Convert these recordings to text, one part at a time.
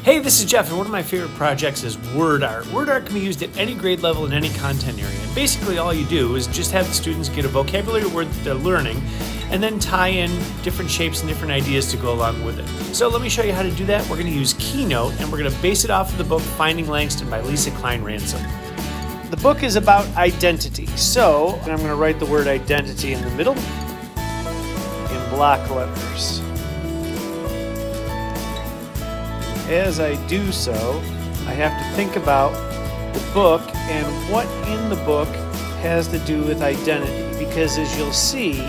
Hey, this is Jeff, and one of my favorite projects is word art. Word art can be used at any grade level in any content area. And basically all you do is just have the students get a vocabulary word that they're learning and then tie in different shapes and different ideas to go along with it. So let me show you how to do that. We're going to use Keynote, and we're going to base it off of the book Finding Langston by Lisa Klein Ransom. The book is about identity, so I'm going to write the word identity in the middle in block letters. As I do so, I have to think about the book and what in the book has to do with identity, because as you'll see,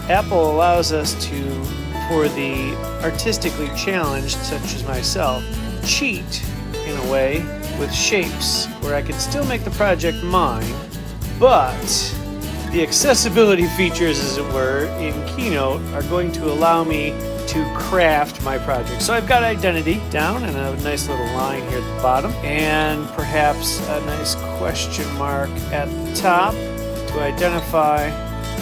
Apple allows us to, for the artistically challenged, such as myself, cheat in a way with shapes where I can still make the project mine, but the accessibility features, as it were, in Keynote are going to allow me to craft my project. So I've got identity down and a nice little line here at the bottom and perhaps a nice question mark at the top to identify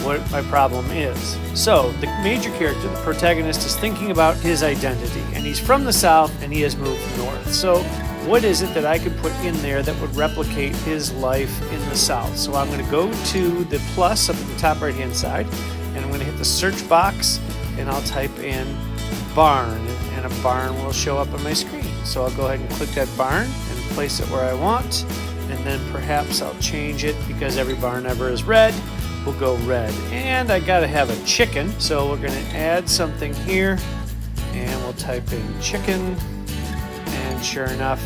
what my problem is. So the major character, the protagonist, is thinking about his identity, and he's from the South and he has moved north. So what is it that I could put in there that would replicate his life in the South? So I'm going to go to the plus up at the top right hand side, and I'm going to hit the search box and I'll type in barn, and a barn will show up on my screen. So I'll go ahead and click that barn and place it where I want, and then perhaps I'll change it because every barn ever is red. We'll go red. And I gotta have a chicken, so we're gonna add something here, and we'll type in chicken, and sure enough,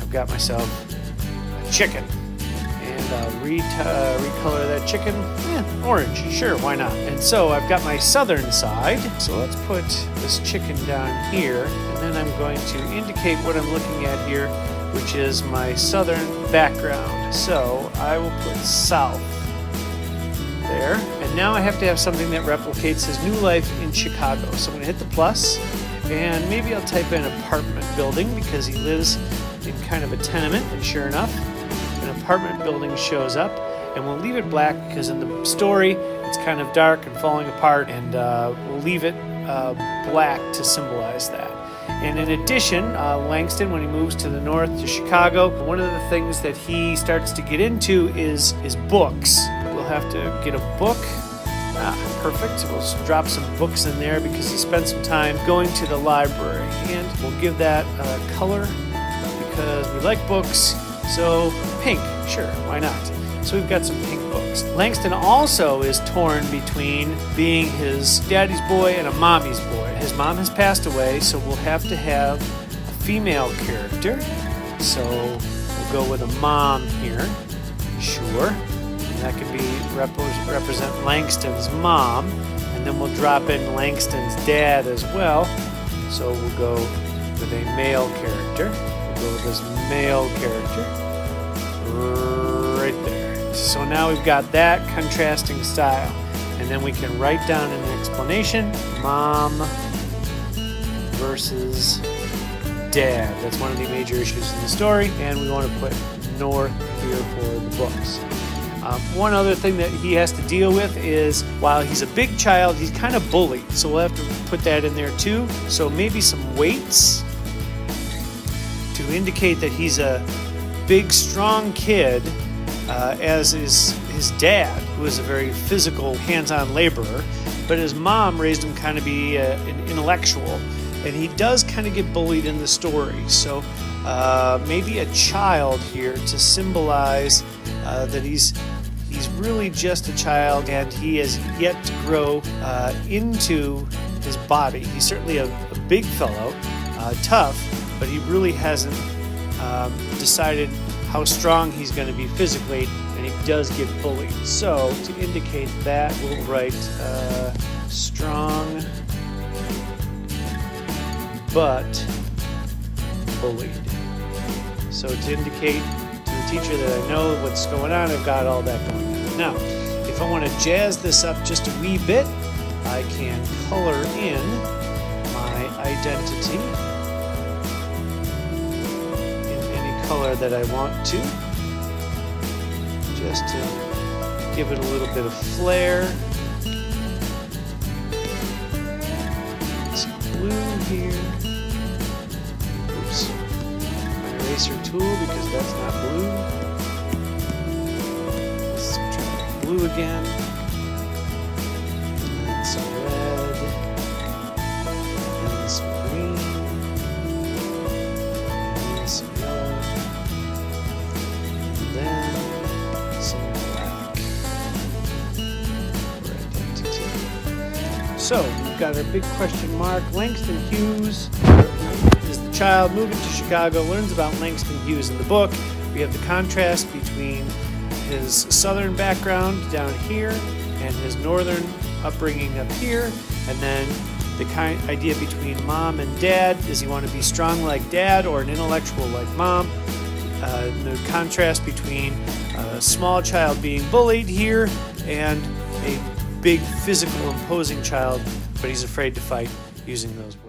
I've got myself a chicken. And I'll recolor that chicken orange. Sure, why not? And so I've got my southern side. So let's put this chicken down here, and then I'm going to indicate what I'm looking at here, which is my southern background. So I will put south there. And now I have to have something that replicates his new life in Chicago. So I'm going to hit the plus, and maybe I'll type in apartment building because he lives in kind of a tenement, and sure enough, an apartment building shows up, and we'll leave it black because in the story it's kind of dark and falling apart, and we'll leave it black to symbolize that. And in addition, Langston, when he moves to the north to Chicago, one of the things that he starts to get into is books. We'll have to get a book. Perfect. We'll drop some books in there because he spent some time going to the library, and we'll give that a color because we like books. So pink, sure, why not? So we've got some pink books. Langston also is torn between being his daddy's boy and a mommy's boy. His mom has passed away, so we'll have to have a female character. So we'll go with a mom here, sure. And that could be represent Langston's mom, and then we'll drop in Langston's dad as well. So we'll go with a male character. We'll go with this male character right there. So now we've got that contrasting style, and then we can write down an explanation: mom versus dad. That's one of the major issues in the story, and we want to put north here for the books. One other thing that he has to deal with is, while he's a big child, he's kind of bullied, so we'll have to put that in there too. So maybe some weights to indicate that he's a big, strong kid, as is his dad, who is a very physical, hands-on laborer, but his mom raised him kind of be an intellectual, and he does kind of get bullied in the story. So maybe a child here to symbolize that he's really just a child, and he has yet to grow into his body. He's certainly a big fellow, tough, but he really hasn't decided how strong he's going to be physically, and he does get bullied. So to indicate that, we'll write strong but bullied. So to indicate to the teacher that I know what's going on, I've got all that going on. Now, if I want to jazz this up just a wee bit, I can color in my identity color that I want to, just to give it a little bit of flair. Some blue here. Oops. because that's not blue. Let's try blue again. And some red. And some green. And some yellow. And then some black. So, we've got our big question mark. Langston Hughes is the child moving to Chicago, learns about Langston Hughes in the book. We have the contrast between his southern background down here and his northern upbringing up here, and then the idea between mom and dad. Does he want to be strong like dad or an intellectual like mom? The contrast between a small child being bullied here and a big physical imposing child, but he's afraid to fight using those words.